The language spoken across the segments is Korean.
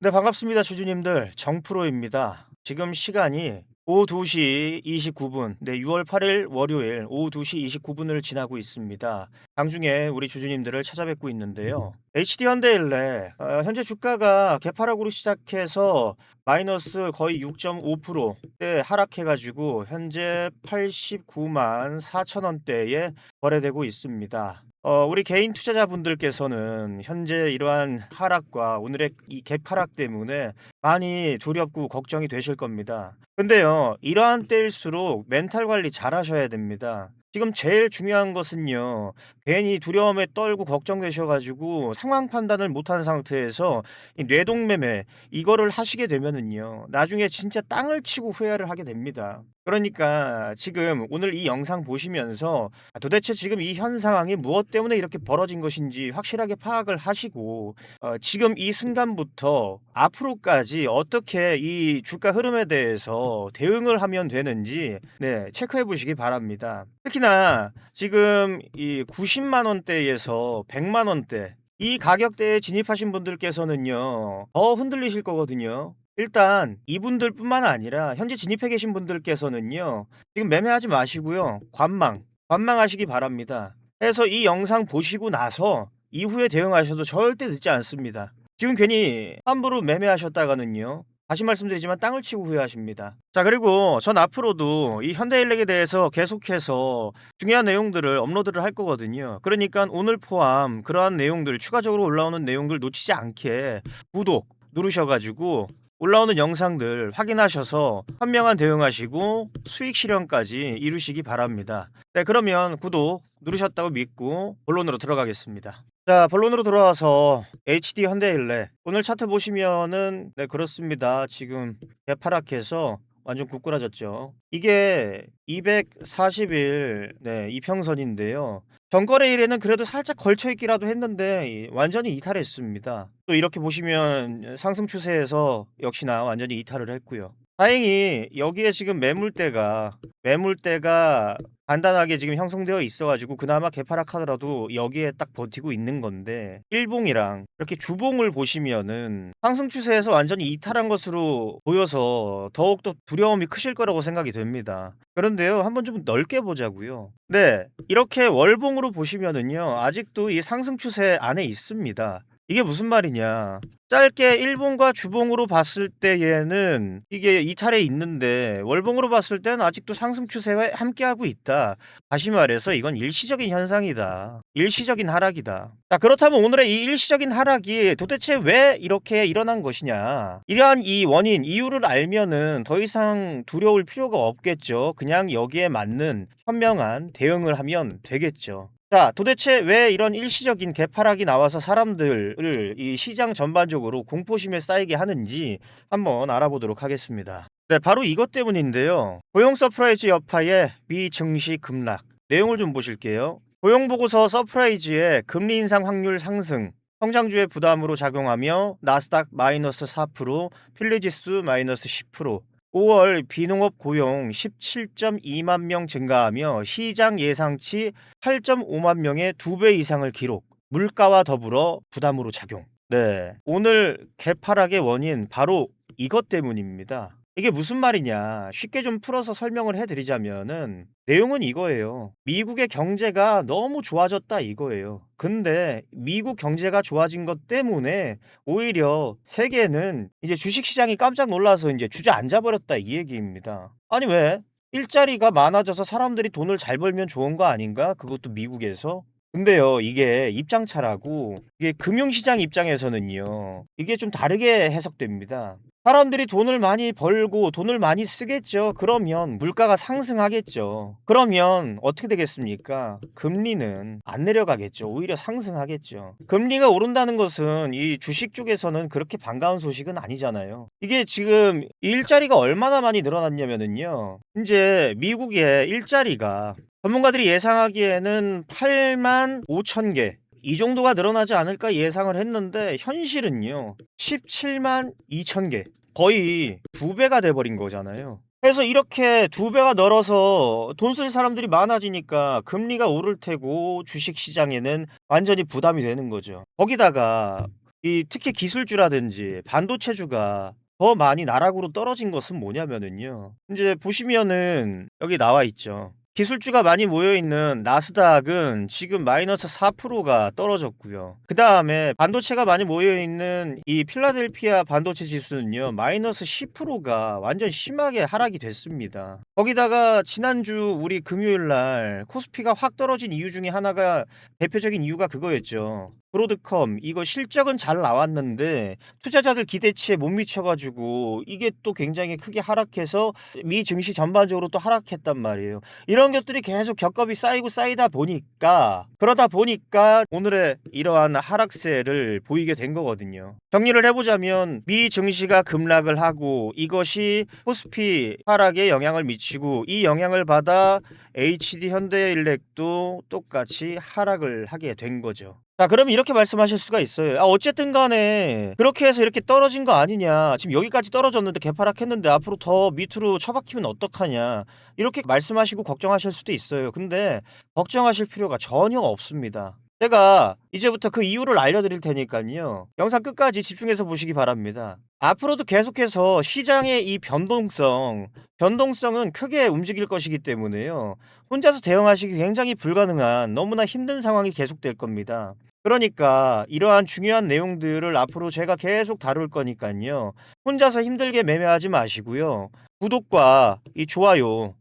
네, 반갑습니다, 주주님들. 정프로입니다. 지금 시간이 오후 2시 29분, 네, 6월 8일 월요일 오후 2시 29분을 지나고 있습니다. 장중에 우리 주주님들을 찾아뵙고 있는데요. HD 현대일래, 현재 주가가 개파락으로 시작해서 마이너스 거의 6.5%대 하락해가지고 현재 89만 4천 원대에 거래되고 있습니다. 우리 개인 투자자분들께서는 현재 이러한 하락과 오늘의 이 갭하락 때문에 많이 두렵고 걱정이 되실 겁니다. 근데요, 이러한 때일수록 멘탈 관리 잘 하셔야 됩니다. 지금 제일 중요한 것은요, 괜히 두려움에 떨고 걱정되셔가지고 상황 판단을 못한 상태에서 이 뇌동매매 이거를 하시게 되면은요, 나중에 진짜 땅을 치고 후회를 하게 됩니다. 그러니까 지금 오늘 이 영상 보시면서 도대체 지금 이 현 상황이 무엇 때문에 이렇게 벌어진 것인지 확실하게 파악을 하시고 지금 이 순간부터 앞으로까지 어떻게 이 주가 흐름에 대해서 대응을 하면 되는지 체크해 보시기 바랍니다. 특히나 지금 이 90만 원대에서 100만 원대 이 가격대에 진입하신 분들께서는요, 더 흔들리실 거거든요. 일단 이분들뿐만 아니라 현재 진입해 계신 분들께서는요, 지금 매매하지 마시고요. 관망하시기 바랍니다. 그래서 이 영상 보시고 나서 이후에 대응하셔도 절대 늦지 않습니다. 지금 괜히 함부로 매매하셨다가는요, 다시 말씀드리지만 땅을 치고 후회하십니다. 자, 그리고 전 앞으로도 이 현대일렉에 대해서 계속해서 중요한 내용들을 업로드를 할 거거든요. 그러니까 오늘 포함 그러한 내용들, 추가적으로 올라오는 내용들 놓치지 않게 구독 누르셔가지고 올라오는 영상들 확인하셔서 현명한 대응하시고 수익 실현까지 이루시기 바랍니다. 네, 그러면 구독 누르셨다고 믿고 본론으로 들어가겠습니다. 자, 본론으로 들어와서 HD 현대일래 오늘 차트 보시면은 그렇습니다. 지금 개파락해서 완전 구꾸라졌죠. 이게 240일 이평선인데요. 전거래일에는 그래도 살짝 걸쳐있기라도 했는데 완전히 이탈했습니다. 또 이렇게 보시면 상승 추세에서 역시나 완전히 이탈을 했고요. 다행히 여기에 지금 매물대가 간단하게 지금 형성되어 있어가지고 그나마 개파락하더라도 여기에 딱 버티고 있는 건데, 일봉이랑 이렇게 주봉을 보시면은 상승 추세에서 완전히 이탈한 것으로 보여서 더욱더 두려움이 크실 거라고 생각이 됩니다. 그런데요, 한번 좀 넓게 보자고요. 네, 이렇게 월봉으로 보시면은요, 아직도 이 상승 추세 안에 있습니다. 이게 무슨 말이냐? 짧게 일봉과 주봉으로 봤을 때에는 이게 이탈에 있는데 월봉으로 봤을 때는 아직도 상승 추세와 함께하고 있다. 다시 말해서 이건 일시적인 현상이다. 일시적인 하락이다. 자, 그렇다면 오늘의 이 일시적인 하락이 도대체 왜 이렇게 일어난 것이냐? 이러한 이 원인, 이유를 알면은 더 이상 두려울 필요가 없겠죠. 그냥 여기에 맞는 현명한 대응을 하면 되겠죠. 자, 도대체 왜 이런 일시적인 개파락이 나와서 사람들을 이 시장 전반적으로 공포심에 쌓이게 하는지 한번 알아보도록 하겠습니다. 네, 바로 이것 때문인데요. 고용 서프라이즈 여파의 미증시 급락. 내용을 좀 보실게요. 고용보고서 서프라이즈의 금리 인상 확률 상승, 성장주의 부담으로 작용하며 나스닥 마이너스 4%, 필리지수 마이너스 10%, 5월 비농업 고용 17.2만 명 증가하며 시장 예상치 8.5만 명의 2배 이상을 기록. 물가와 더불어 부담으로 작용. 네, 오늘 개파락의 원인 바로 이것 때문입니다. 이게 무슨 말이냐? 쉽게 좀 풀어서 설명을 해드리자면은 내용은 이거예요. 미국의 경제가 너무 좋아졌다 이거예요. 근데 미국 경제가 좋아진 것 때문에 오히려 세계는 이제 주식시장이 깜짝 놀라서 이제 주저앉아 버렸다 이 얘기입니다. 아니 왜? 일자리가 많아져서 사람들이 돈을 잘 벌면 좋은 거 아닌가? 그것도 미국에서? 근데요, 이게 입장차라고, 이게 금융시장 입장에서는요, 이게 좀 다르게 해석됩니다. 사람들이 돈을 많이 벌고 돈을 많이 쓰겠죠. 그러면 물가가 상승하겠죠. 그러면 어떻게 되겠습니까? 금리는 안 내려가겠죠. 오히려 상승하겠죠. 금리가 오른다는 것은 이 주식 쪽에서는 그렇게 반가운 소식은 아니잖아요. 이게 지금 일자리가 얼마나 많이 늘어났냐면은요, 이제 미국의 일자리가 전문가들이 예상하기에는 8만 5천 개 이 정도가 늘어나지 않을까 예상을 했는데 현실은요 17만 2천 개, 거의 2배가 돼버린 거잖아요. 그래서 이렇게 2배가 늘어서 돈 쓸 사람들이 많아지니까 금리가 오를 테고 주식시장에는 완전히 부담이 되는 거죠. 거기다가 이 특히 기술주라든지 반도체주가 더 많이 나락으로 떨어진 것은 뭐냐면은요. 인제 보시면은 여기 나와 있죠. 기술주가 많이 모여 있는 나스닥은 지금 -4%가 떨어졌고요. 그다음에 반도체가 많이 모여 있는 이 필라델피아 반도체 지수는요. -10%가 완전 심하게 하락이 됐습니다. 거기다가 지난주 우리 금요일 날 코스피가 확 떨어진 이유 중에 하나가 대표적인 이유가 그거였죠. 브로드컴 이거 실적은 잘 나왔는데 투자자들 기대치에 못 미쳐 가지고 이게 또 굉장히 크게 하락해서 미 증시 전반적으로 또 하락했단 말이에요. 이런 것들이 계속 겹겹이 쌓이고 쌓이다 보니까 그러다 보니까 오늘의 이러한 하락세를 보이게 된 거거든요. 정리를 해보자면 미 증시가 급락을 하고 이것이 코스피 하락에 영향을 미치고 이 영향을 받아 HD 현대일렉도 똑같이 하락을 하게 된 거죠. 자, 그럼 이렇게 말씀하실 수가 있어요. 어쨌든 간에 그렇게 해서 이렇게 떨어진 거 아니냐. 지금 여기까지 떨어졌는데 개파락했는데 앞으로 더 밑으로 처박히면 어떡하냐. 이렇게 말씀하시고 걱정하실 수도 있어요. 근데 걱정하실 필요가 전혀 없습니다. 제가 이제부터 그 이유를 알려드릴 테니까요. 영상 끝까지 집중해서 보시기 바랍니다. 앞으로도 계속해서 시장의 이 변동성은 크게 움직일 것이기 때문에요. 혼자서 대응하시기 굉장히 불가능한 너무나 힘든 상황이 계속될 겁니다. 그러니까 이러한 중요한 내용들을 앞으로 제가 계속 다룰 거니까요. 혼자서 힘들게 매매하지 마시고요. 구독과 이 좋아요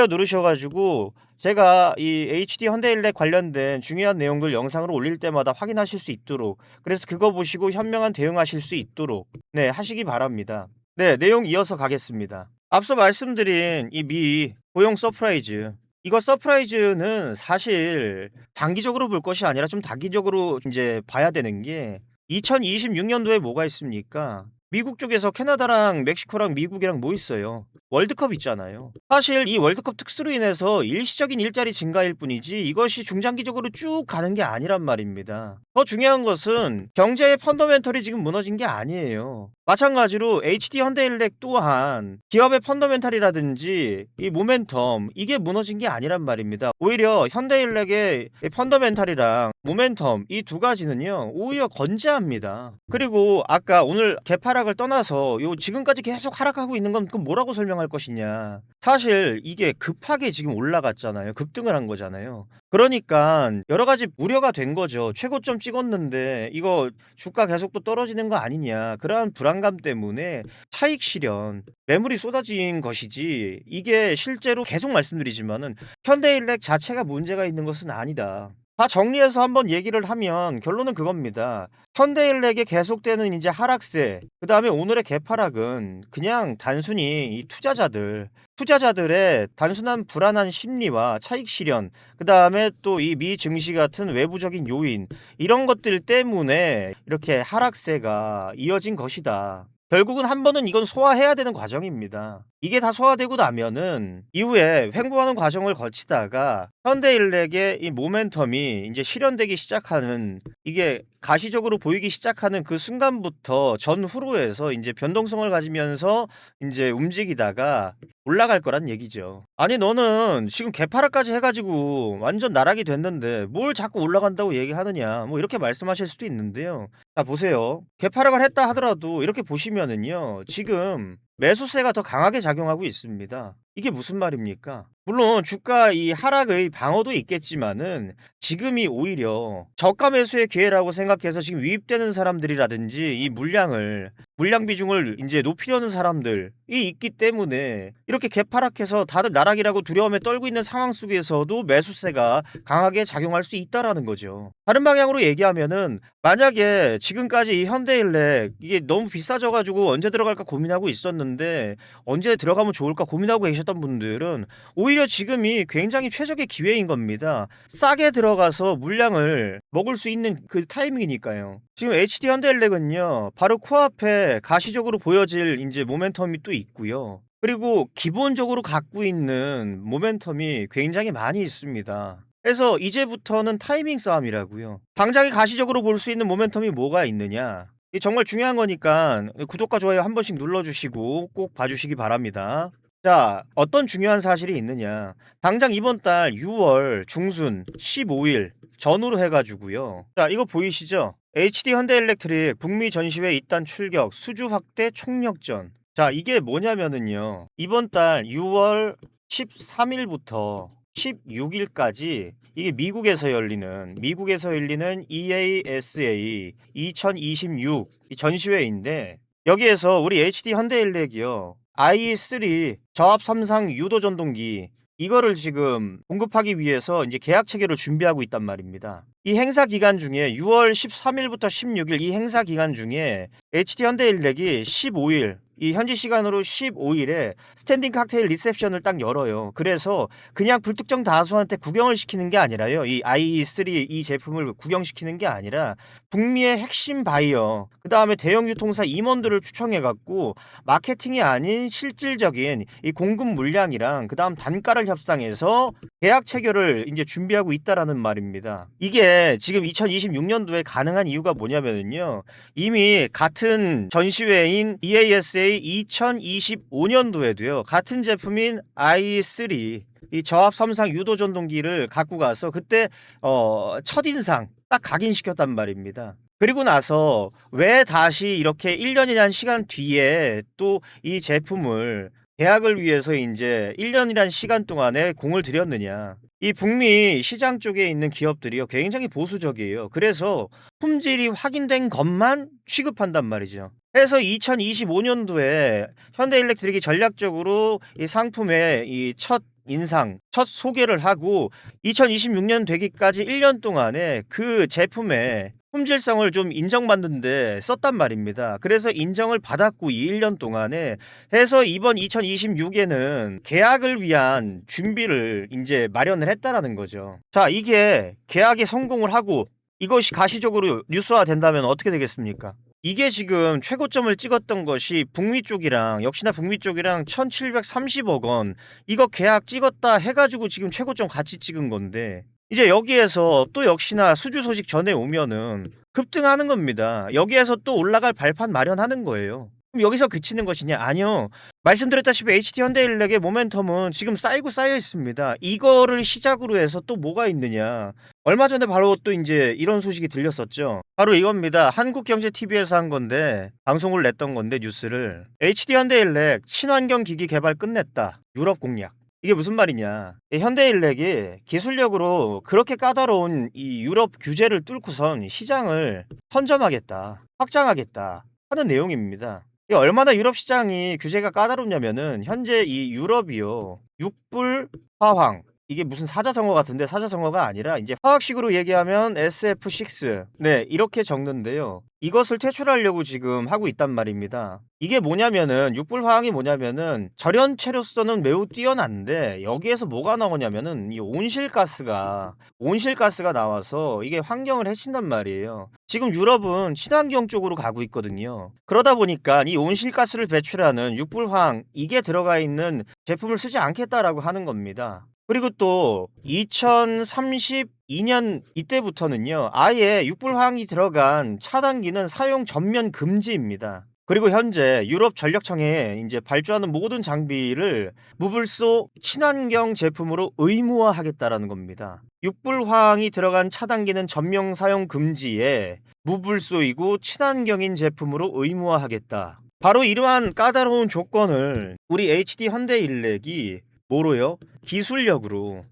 누르셔 가지고 제가 이 HD 현대일렉 관련된 중요한 내용들 영상으로 올릴 때마다 확인하실 수 있도록, 그래서 그거 보시고 현명한 대응하실 수 있도록 네, 하시기 바랍니다. 네, 내용 이어서 가겠습니다. 앞서 말씀드린 이 미 고용 서프라이즈, 이거 서프라이즈는 사실 장기적으로 볼 것이 아니라 좀 단기적으로 이제 봐야 되는 게 2026년도에 뭐가 있습니까? 미국 쪽에서 캐나다랑 멕시코랑 미국이랑 뭐 있어요? 월드컵 있잖아요. 사실 이 월드컵 특수로 인해서 일시적인 일자리 증가일 뿐이지 이것이 중장기적으로 쭉 가는 게 아니란 말입니다. 더 중요한 것은 경제의 펀더멘털이 지금 무너진 게 아니에요. 마찬가지로 HD 현대일렉 또한 기업의 펀더멘탈이라든지 이 모멘텀 이게 무너진 게 아니란 말입니다. 오히려 현대일렉의 펀더멘탈이랑 모멘텀 이 두 가지는요 오히려 건재합니다. 그리고 아까 오늘 개파락을 떠나서 요 지금까지 계속 하락하고 있는 건 그럼 뭐라고 설명할 것이냐. 사실 이게 급하게 지금 올라갔잖아요. 급등을 한 거잖아요. 그러니까 여러 가지 우려가 된 거죠. 최고점 찍었는데 이거 주가 계속 또 떨어지는 거 아니냐. 그러한 불안감 때문에 차익 실현, 매물이 쏟아진 것이지 이게 실제로 계속 말씀드리지만은 현대일렉 자체가 문제가 있는 것은 아니다. 다 정리해서 한번 얘기를 하면 결론은 그겁니다. 현대일렉의 계속되는 이제 하락세, 그 다음에 오늘의 개파락은 그냥 단순히 이 투자자들의 단순한 불안한 심리와 차익 실현, 그 다음에 또 이 미 증시 같은 외부적인 요인, 이런 것들 때문에 이렇게 하락세가 이어진 것이다. 결국은 한 번은 이건 소화해야 되는 과정입니다. 이게 다 소화되고 나면은 이후에 횡보하는 과정을 거치다가 현대일렉의 이 모멘텀이 이제 실현되기 시작하는, 이게 가시적으로 보이기 시작하는 그 순간부터 전후로 해서 이제 변동성을 가지면서 이제 움직이다가 올라갈 거란 얘기죠. 아니 너는 지금 개파락까지 해가지고 완전 나락이 됐는데 뭘 자꾸 올라간다고 얘기하느냐, 뭐 이렇게 말씀하실 수도 있는데요. 자, 보세요. 개파락을 했다 하더라도 이렇게 보시면은요 지금 매수세가 더 강하게 작용하고 있습니다. 이게 무슨 말입니까? 물론 주가 이 하락의 방어도 있겠지만은 지금이 오히려 저가 매수의 기회라고 생각해서 지금 유입되는 사람들이라든지 이 물량 비중을 이제 높이려는 사람들이 있기 때문에 이렇게 개파락해서 다들 나락이라고 두려움에 떨고 있는 상황 속에서도 매수세가 강하게 작용할 수 있다라는 거죠. 다른 방향으로 얘기하면은 만약에 지금까지 이 현대일렉 이게 너무 비싸져 가지고 언제 들어갈까 고민하고 있었는데 언제 들어가면 좋을까 고민하고 계셨던 분들은 오히려 지금이 굉장히 최적의 기회인 겁니다. 싸게 들어가서 물량을 먹을 수 있는 그 타이밍이니까요. 지금 HD 현대일렉은요 바로 코앞에 가시적으로 보여질 이제 모멘텀이 또 있고요. 그리고 기본적으로 갖고 있는 모멘텀이 굉장히 많이 있습니다. 그래서 이제부터는 타이밍 싸움이라고요. 당장에 가시적으로 볼 수 있는 모멘텀이 뭐가 있느냐, 이게 정말 중요한 거니까 구독과 좋아요 한 번씩 눌러주시고 꼭 봐주시기 바랍니다. 자, 어떤 중요한 사실이 있느냐. 당장 이번 달 6월 중순 15일 전후로 해 가지고요. 자, 이거 보이시죠? HD 현대일렉트릭 북미 전시회 잇단 출격 수주 확대 총력전. 자, 이게 뭐냐면은요. 이번 달 6월 13일부터 16일까지 이게 미국에서 열리는 EASA 2026 이 전시회인데, 여기에서 우리 HD 현대일렉이요. i3 저압 3상 유도 전동기 이거를 지금 공급하기 위해서 이제 계약 체결을 준비하고 있단 말입니다. 이 행사 기간 중에 6월 13일부터 16일 이 행사 기간 중에 HD 현대일렉이 15일 이 현지 시간으로 15일에 스탠딩 칵테일 리셉션을 딱 열어요. 그래서 그냥 불특정 다수한테 구경을 시키는 게 아니라요. 이 IE3 이 제품을 구경시키는 게 아니라 북미의 핵심 바이어, 그 다음에 대형 유통사 임원들을 추천해갖고 마케팅이 아닌 실질적인 이 공급 물량이랑 그 다음 단가를 협상해서 계약 체결을 이제 준비하고 있다라는 말입니다. 이게 지금 2026년도에 가능한 이유가 뭐냐면요. 이미 같은 전시회인 EASA 2025년도에도요. 같은 제품인 i3 이 저압 3상 유도 전동기를 갖고 가서 그때 첫인상 딱 각인시켰단 말입니다. 그리고 나서 왜 다시 이렇게 1년이라는 시간 뒤에 또 이 제품을 계약을 위해서 이제 1년이란 시간 동안에 공을 들였느냐. 이 북미 시장 쪽에 있는 기업들이요. 굉장히 보수적이에요. 그래서 품질이 확인된 것만 취급한단 말이죠. 그래서 2025년도에 현대일렉트릭이 전략적으로 이 상품의 이 첫 인상, 첫 소개를 하고 2026년 되기까지 1년 동안에 그 제품의 품질성을 좀 인정받는데 썼단 말입니다. 그래서 인정을 받았고 이 1년 동안에 해서 이번 2026에는 계약을 위한 준비를 이제 마련을 했다라는 거죠. 자, 이게 계약에 성공을 하고 이것이 가시적으로 뉴스화 된다면 어떻게 되겠습니까? 이게 지금 최고점을 찍었던 것이 북미 쪽이랑 역시나 북미 쪽이랑 1730억 원 이거 계약 찍었다 해가지고 지금 최고점 같이 찍은 건데, 이제 여기에서 또 역시나 수주 소식 전에 오면은 급등하는 겁니다. 여기에서 또 올라갈 발판 마련하는 거예요. 그럼 여기서 그치는 것이냐? 아니요. 말씀드렸다시피 HD 현대일렉의 모멘텀은 지금 쌓이고 쌓여 있습니다. 이거를 시작으로 해서 또 뭐가 있느냐? 얼마 전에 바로 또 이제 이런 소식이 들렸었죠. 바로 이겁니다. 한국경제TV에서 한 건데, 방송을 냈던 건데 뉴스를 HD 현대일렉 친환경 기기 개발 끝냈다. 유럽 공략. 이게 무슨 말이냐? 이 현대일렉이 기술력으로 그렇게 까다로운 이 유럽 규제를 뚫고선 시장을 선점하겠다, 확장하겠다 하는 내용입니다. 이게 얼마나 유럽 시장이 규제가 까다롭냐면은 현재 이 유럽이요. 육불 화황 이게 무슨 사자성어 같은데 사자성어가 아니라 이제 화학식으로 얘기하면 SF6 네 이렇게 적는데요. 이것을 퇴출하려고 지금 하고 있단 말입니다. 이게 뭐냐면은 육불화학이 뭐냐면은 절연체로서는 매우 뛰어난데 여기에서 뭐가 나오냐면은 이 온실가스가 나와서 이게 환경을 해친단 말이에요. 지금 유럽은 친환경 쪽으로 가고 있거든요. 그러다 보니까 이 온실가스를 배출하는 육불화학 이게 들어가 있는 제품을 쓰지 않겠다라고 하는 겁니다. 그리고 또 2032년 이때부터는요. 아예 육불화학이 들어간 차단기는 사용 전면 금지입니다. 그리고 현재 유럽 전력청에 이제 발주하는 모든 장비를 무불소 친환경 제품으로 의무화하겠다라는 겁니다. 육불화학이 들어간 차단기는 전면 사용 금지에 무불소이고 친환경인 제품으로 의무화하겠다. 바로 이러한 까다로운 조건을 우리 HD 현대일렉이 뭐로요? 기술력으로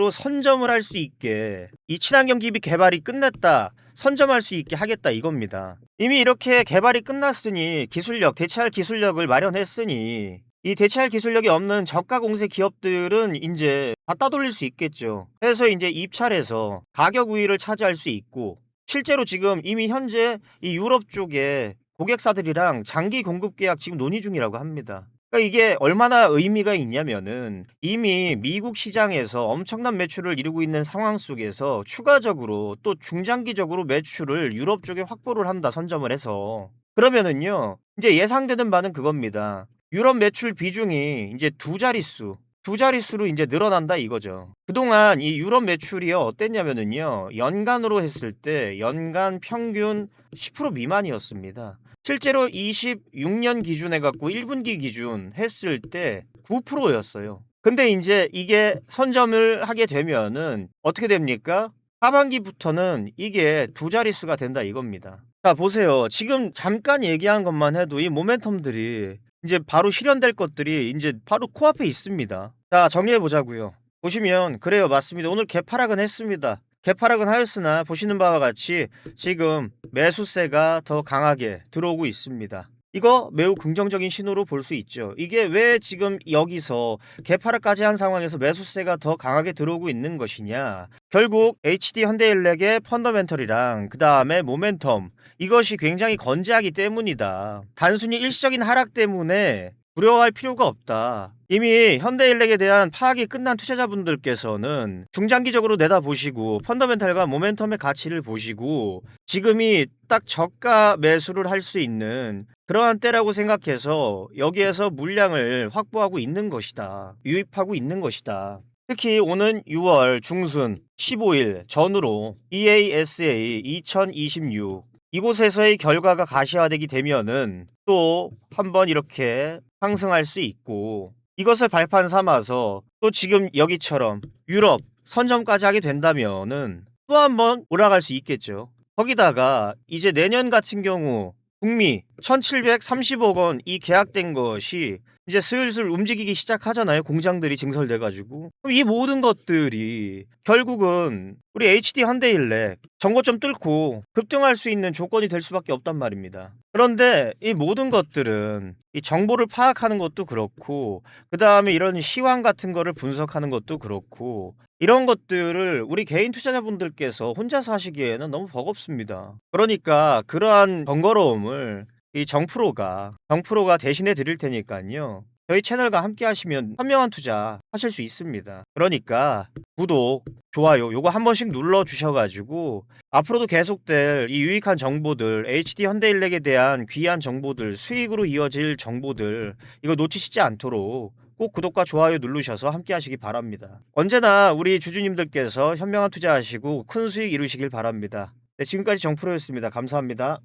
선점을 할 수 있게 이 친환경 기비 개발이 끝났다. 선점할 수 있게 하겠다 이겁니다. 이미 이렇게 개발이 끝났으니 대체할 기술력을 마련했으니 이 대체할 기술력이 없는 저가 공세 기업들은 이제 다 따돌릴 수 있겠죠. 그래서 이제 입찰해서 가격 우위를 차지할 수 있고, 실제로 지금 이미 현재 이 유럽 쪽에 고객사들이랑 장기 공급 계약 지금 논의 중이라고 합니다. 그러니까 이게 얼마나 의미가 있냐면은 이미 미국 시장에서 엄청난 매출을 이루고 있는 상황 속에서 추가적으로 또 중장기적으로 매출을 유럽 쪽에 확보를 한다, 선점을 해서. 그러면은요, 이제 예상되는 바는 그겁니다. 유럽 매출 비중이 이제 두 자릿수로 이제 늘어난다 이거죠. 그동안 이 유럽 매출이요 어땠냐면은요, 연간으로 했을 때 연간 평균 10% 미만이었습니다. 실제로 26년 기준해 갖고 1분기 기준 했을 때 9%였어요. 근데 이제 이게 선점을 하게 되면은 어떻게 됩니까? 하반기부터는 이게 두 자릿수가 된다 이겁니다. 자 보세요. 지금 잠깐 얘기한 것만 해도 이 모멘텀들이 이제 바로 실현될 것들이 이제 바로 코앞에 있습니다. 자 정리해 보자고요. 보시면 그래요. 맞습니다. 오늘 개파락은 했습니다. 개파락은 하였으나 보시는 바와 같이 지금 매수세가 더 강하게 들어오고 있습니다. 이거 매우 긍정적인 신호로 볼 수 있죠. 이게 왜 지금 여기서 개파락까지 한 상황에서 매수세가 더 강하게 들어오고 있는 것이냐. 결국 HD 현대일렉의 펀더멘털이랑 그 다음에 모멘텀 이것이 굉장히 건재하기 때문이다. 단순히 일시적인 하락 때문에 두려워할 필요가 없다. 이미 현대일렉에 대한 파악이 끝난 투자자분들께서는 중장기적으로 내다보시고 펀더멘탈과 모멘텀의 가치를 보시고 지금이 딱 저가 매수를 할 수 있는 그러한 때라고 생각해서 여기에서 물량을 확보하고 있는 것이다. 유입하고 있는 것이다. 특히 오는 6월 중순 15일 전후로 EASA 2026 이곳에서의 결과가 가시화되게 되면은 또 한번 이렇게 상승할 수 있고 이것을 발판 삼아서 또 지금 여기처럼 유럽 선점까지 하게 된다면은 또 한번 올라갈 수 있겠죠. 거기다가 이제 내년 같은 경우 북미 1730억 원 이 계약된 것이 이제 슬슬 움직이기 시작하잖아요. 공장들이 증설돼가지고. 그럼 이 모든 것들이 결국은 우리 HD 현대일렉 정고점 뚫고 급등할 수 있는 조건이 될 수밖에 없단 말입니다. 그런데 이 모든 것들은 이 정보를 파악하는 것도 그렇고 그 다음에 이런 시황 같은 거를 분석하는 것도 그렇고 이런 것들을 우리 개인 투자자분들께서 혼자서 하시기에는 너무 버겁습니다. 그러니까 그러한 번거로움을 이 정프로가 대신해 드릴 테니까요. 저희 채널과 함께 하시면 현명한 투자 하실 수 있습니다. 그러니까 구독, 좋아요 요거 한 번씩 눌러 주셔가지고 앞으로도 계속될 이 유익한 정보들 HD 현대일렉에 대한 귀한 정보들 수익으로 이어질 정보들 이거 놓치시지 않도록 꼭 구독과 좋아요 누르셔서 함께 하시기 바랍니다. 언제나 우리 주주님들께서 현명한 투자하시고 큰 수익 이루시길 바랍니다. 네, 지금까지 정프로였습니다. 감사합니다.